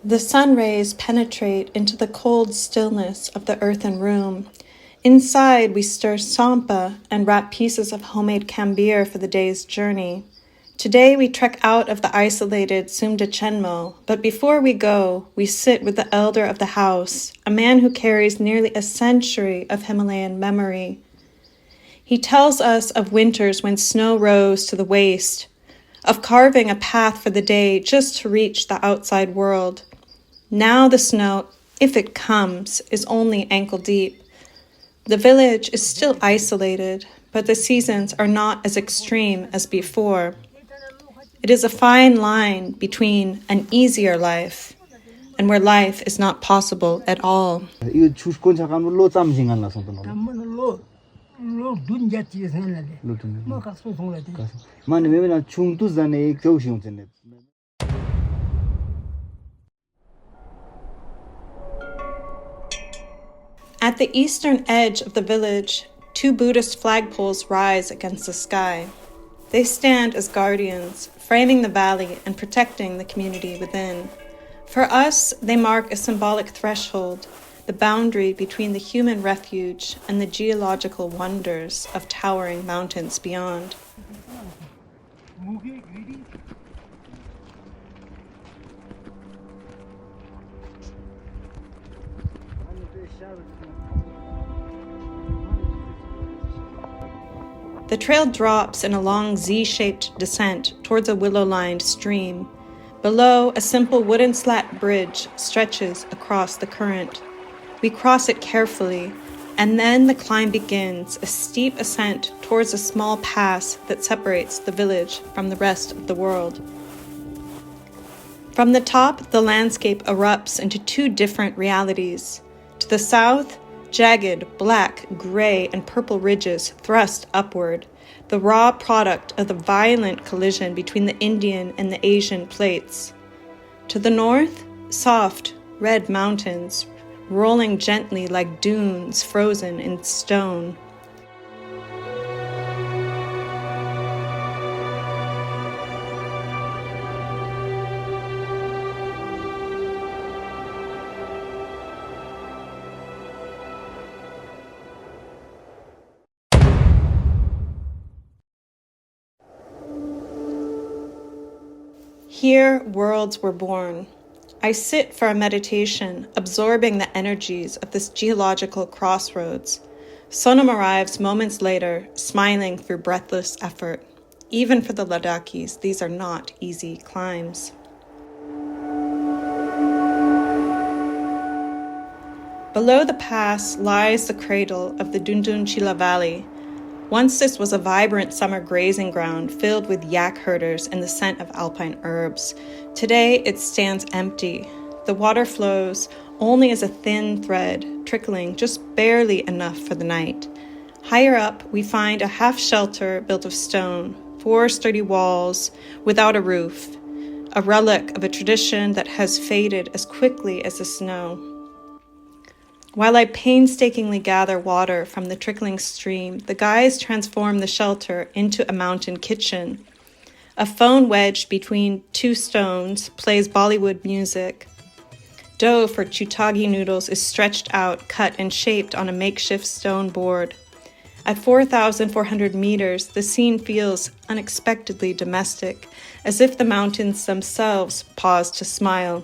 The sun rays penetrate into the cold stillness of the earthen room. Inside, we stir tsampa and wrap pieces of homemade kambir for the day's journey. Today, we trek out of the isolated Sumda Chenmo, but before we go, we sit with the elder of the house, a man who carries nearly a century of Himalayan memory. He tells us of winters when snow rose to the waist, of carving a path for the day just to reach the outside world. Now the snow, if it comes, is only ankle deep. The village is still isolated, but the seasons are not as extreme as before. It is a fine line between an easier life and where life is not possible at all. At the eastern edge of the village, two Buddhist flagpoles rise against the sky. They stand as guardians, framing the valley and protecting the community within. For us, they mark a symbolic threshold, the boundary between the human refuge and the geological wonders of towering mountains beyond. The trail drops in a long Z-shaped descent towards a willow-lined stream. Below, a simple wooden slat bridge stretches across the current. We cross it carefully, and then the climb begins, a steep ascent towards a small pass that separates the village from the rest of the world. From the top, the landscape erupts into two different realities. To the south, jagged, black, gray, and purple ridges thrust upward, the raw product of the violent collision between the Indian and the Asian plates. To the north, soft, red mountains, rolling gently like dunes frozen in stone. Here, worlds were born. I sit for a meditation, absorbing the energies of this geological crossroads. Sonam arrives moments later, smiling through breathless effort. Even for the Ladakhis, these are not easy climbs. Below the pass lies the cradle of the Dundunchila Valley. Once this was a vibrant summer grazing ground filled with yak herders and the scent of alpine herbs. Today it stands empty. The water flows only as a thin thread, trickling just barely enough for the night. Higher up, we find a half shelter built of stone, 4 sturdy walls without a roof, a relic of a tradition that has faded as quickly as the snow. While I painstakingly gather water from the trickling stream, the guys transform the shelter into a mountain kitchen. A phone wedged between 2 stones plays Bollywood music. Dough for chutagi noodles is stretched out, cut, and shaped on a makeshift stone board. At 4,400 meters, the scene feels unexpectedly domestic, as if the mountains themselves pause to smile.